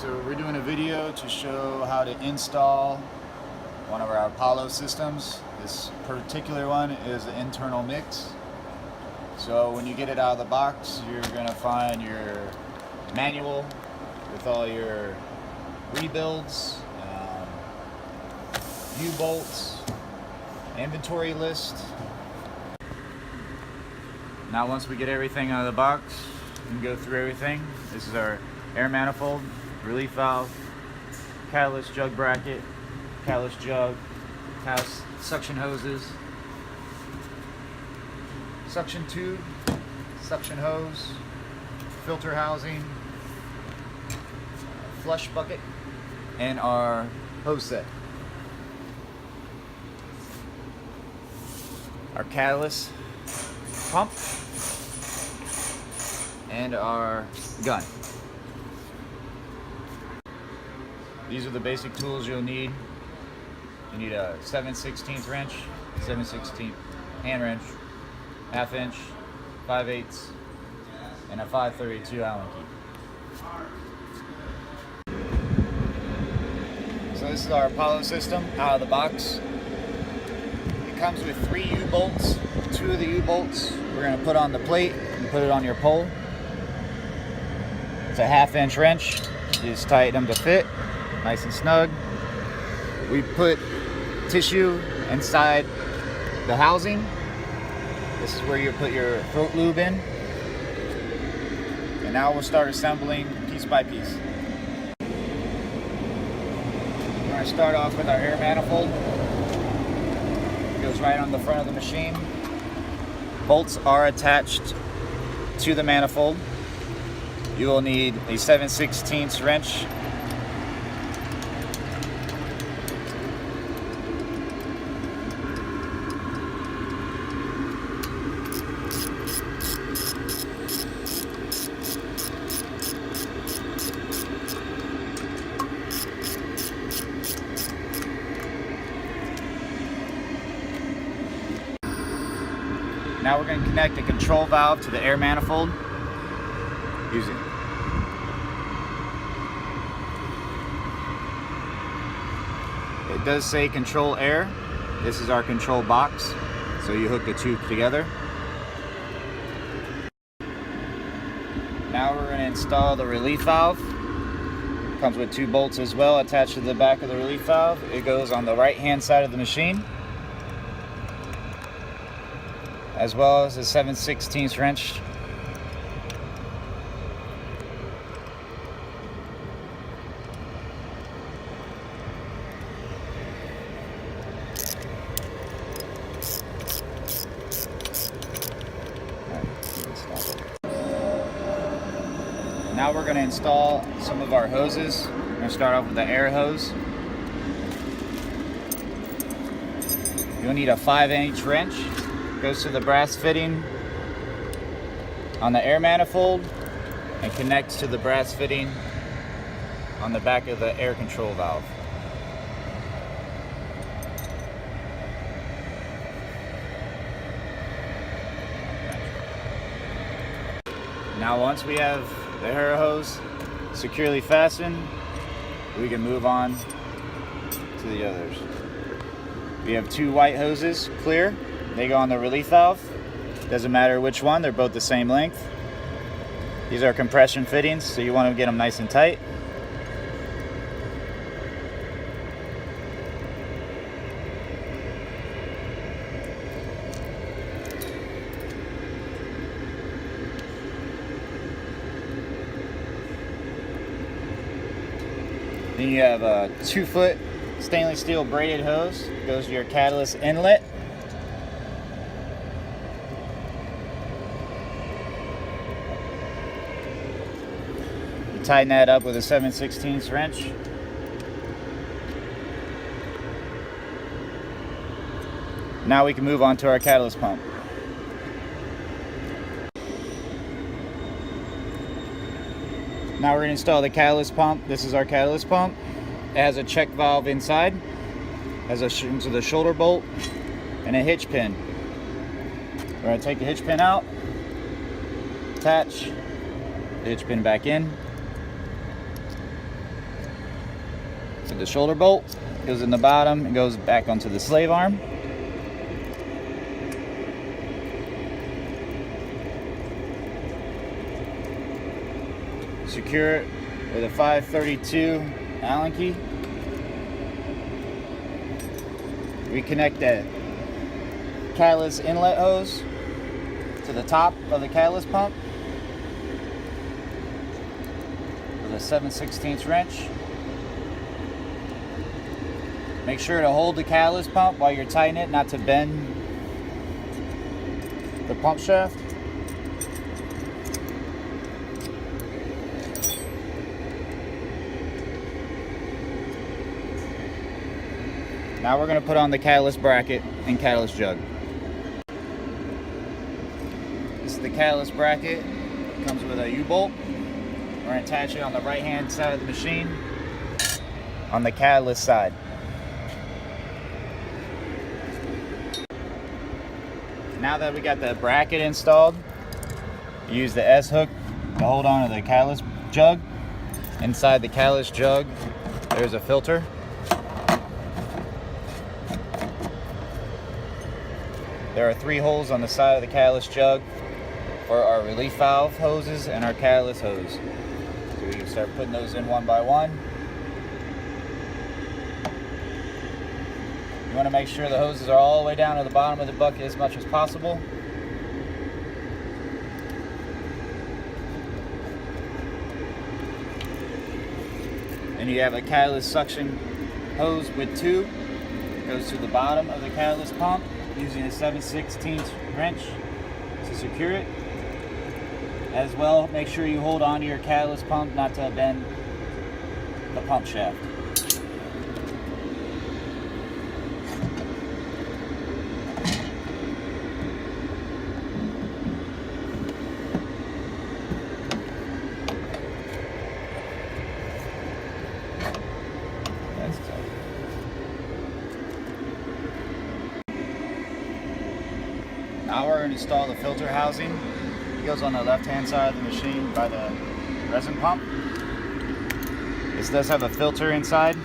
So we're doing a video to show how to install one of our Apollo systems. This particular one is an internal mix. So when you get it out of the box, you're going to find your manual with all your rebuilds, U-bolts, inventory list. Now once we get everything out of the box, we can go through everything. This is our air manifold, relief valve, catalyst jug bracket, catalyst jug, has suction hoses, suction tube, suction hose, filter housing, flush bucket, and our hose set. Our catalyst pump and our gun. These are the basic tools you'll need. You need a 7/16 wrench, 7/16 hand wrench, 1/2 inch, 5/8, and a 5/32 Allen key. So this is our Apollo system out of the box. It comes with 3 U-bolts. 2 of the U-bolts we're going to put on the plate and put it on your pole. It's a 1/2 inch wrench. You just tighten them to fit, nice and snug. We put tissue inside the housing. This is where you put your throat lube in. And now we'll start assembling piece by piece. We're going to start off with our air manifold. It goes right on the front of the machine. Bolts are attached to the manifold. You will need a 7/16 wrench. Now we're going to connect a control valve to the air manifold using it does say control air. This is our control box, so you hook the two together. Now we're going to install the relief valve. It comes with 2 bolts as well attached to the back of the relief valve. It goes on the right hand side of the machine, as well as a 7/16 wrench. Now we're going to install some of our hoses. We're going to start off with the air hose. You'll need a 5-inch wrench. Goes to the brass fitting on the air manifold and connects to the brass fitting on the back of the air control valve. Now once we have the air hose securely fastened, we can move on to the others. We have 2 white hoses, clear. They go on the relief valve. Doesn't matter which one, they're both the same length. These are compression fittings, so you want to get them nice and tight. Then you have a 2-foot stainless steel braided hose. It goes to your catalyst inlet. Tighten that up with a 7/16 wrench. Now we can move on to our catalyst pump. Now we're going to install the catalyst pump. This is our catalyst pump. It has a check valve inside, has a into the shoulder bolt, and a hitch pin. We're going to take the hitch pin out, attach the hitch pin back in, So the shoulder bolt goes in the bottom and goes back onto the slave arm. Secure it with a 532 Allen key. Reconnect that catalyst inlet hose to the top of the catalyst pump with a 7/16 wrench. Make sure to hold the catalyst pump while you're tightening it, not to bend the pump shaft. Now we're going to put on the catalyst bracket and catalyst jug. This is the catalyst bracket. It comes with a U-bolt. We're going to attach it on the right hand side of the machine on the catalyst side. Now that we got the bracket installed, use the S-hook to hold on to the catalyst jug. Inside the catalyst jug, there's a filter. There are 3 holes on the side of the catalyst jug for our relief valve hoses and our catalyst hose. So we can start putting those in one by one. You want to make sure the hoses are all the way down to the bottom of the bucket as much as possible. Then you have a catalyst suction hose with tube. It goes to the bottom of the catalyst pump using a 7/16 wrench to secure it. As well, make sure you hold on to your catalyst pump not to bend the pump shaft. Now we're going to install the filter housing. It goes on the left-hand side of the machine by the resin pump. This does have a filter inside.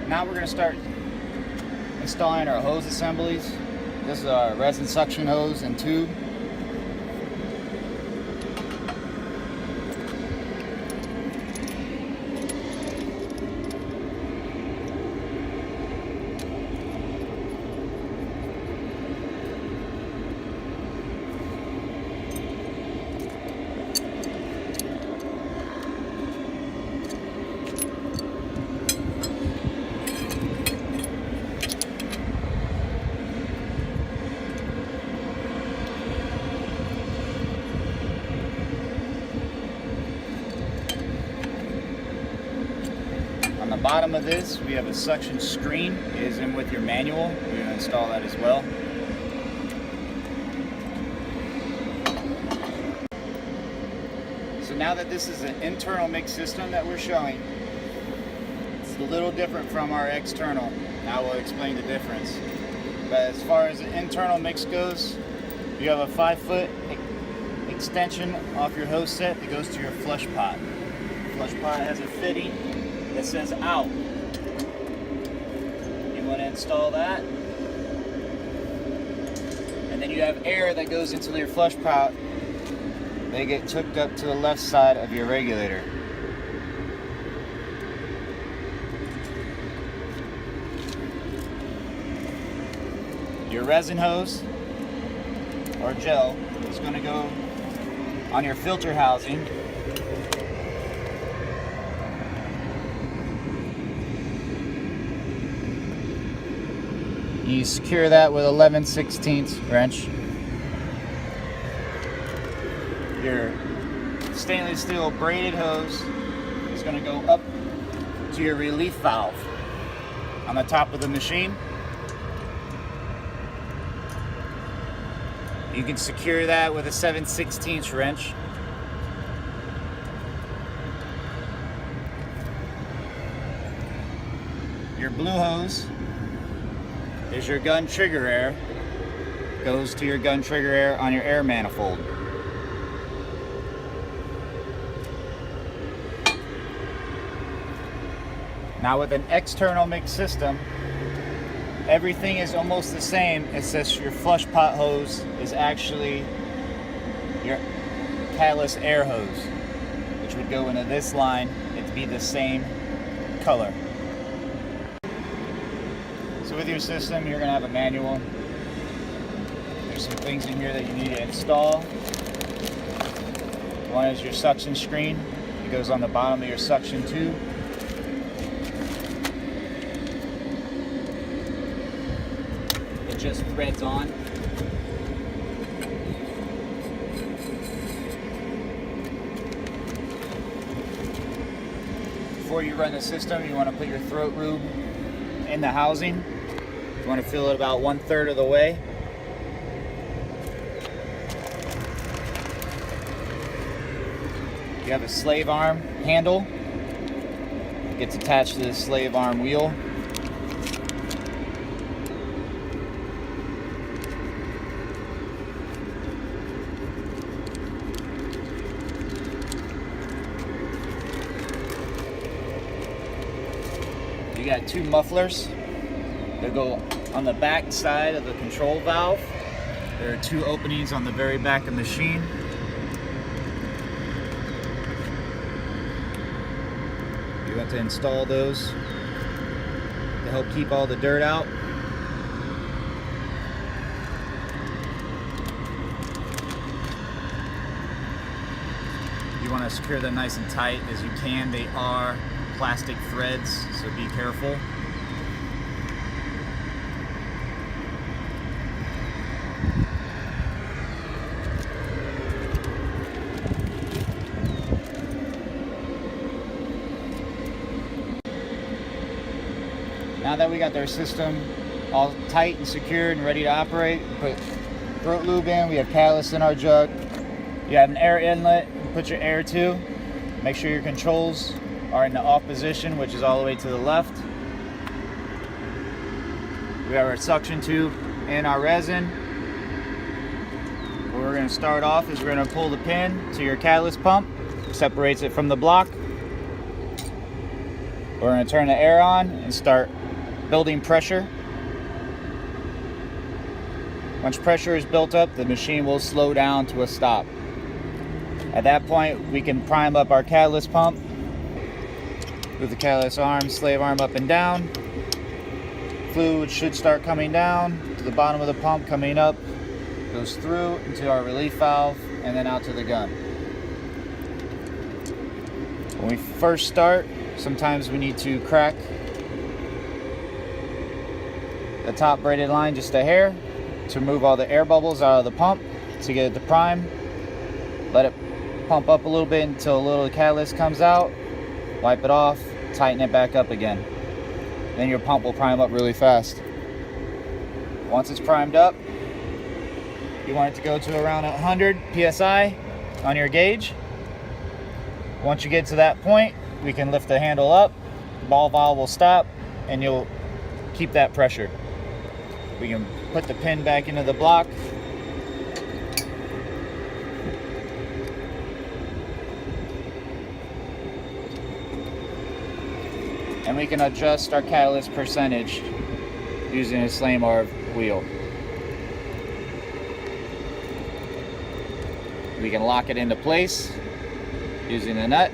Now we're going to start installing our hose assemblies. This is our resin suction hose and tube. On the bottom of this, we have a suction screen. It is in with your manual. We're going to install that as well. So now that this is an internal mix system that we're showing, it's a little different from our external. Now we'll explain the difference. But as far as the internal mix goes, you have a 5-foot extension off your hose set that goes to your flush pot. The flush pot has a fitting that says out. You want to install that. And then you have air that goes into your flush pot. They get hooked up to the left side of your regulator. Your resin hose or gel is going to go on your filter housing. You secure that with 11/16 wrench. Your stainless steel braided hose is going to go up to your relief valve on the top of the machine. You can secure that with a 7/16 wrench. Your blue hose is your gun trigger air. Goes to your gun trigger air on your air manifold. Now with an external mix system, everything is almost the same. It's just your flush pot hose is actually your catalyst air hose, which would go into this line. It'd be the same color. So with your system, you're gonna have a manual. There's some things in here that you need to install. One is your suction screen. It goes on the bottom of your suction tube. It just threads on. Before you run the system, you want to put your throat lube in the housing. You want to fill it about 1/3 of the way. You have a slave arm handle. It gets attached to the slave arm wheel. You got 2 mufflers. They go on the back side of the control valve. There are 2 openings on the very back of the machine. You have to install those to help keep all the dirt out. You want to secure them nice and tight as you can. They are plastic threads, so be careful. Now that we got their system all tight and secured and ready to operate, put throat lube in. We have catalyst in our jug. You have an air inlet you put your air to. Make sure your controls are in the off position, which is all the way to the left. We have our suction tube and our resin. What we're going to start off is we're going to pull the pin to your catalyst pump, separates it from the block. We're going to turn the air on and start building pressure. Once pressure is built up, the machine will slow down to a stop. At that point, we can prime up our catalyst pump. Move the catalyst arm, slave arm up and down. Fluid should start coming down to the bottom of the pump, coming up, goes through into our relief valve, and then out to the gun. When we first start, sometimes we need to crack the top braided line just a hair to remove all the air bubbles out of the pump to get it to prime. Let it pump up a little bit until a little catalyst comes out. Wipe it off, tighten it back up again. Then your pump will prime up really fast. Once it's primed up, you want it to go to around 100 psi on your gauge. Once you get to that point, we can lift the handle up, ball valve will stop, and you'll keep that pressure. We can put the pin back into the block. And we can adjust our catalyst percentage using a slave arm wheel. We can lock it into place using the nut.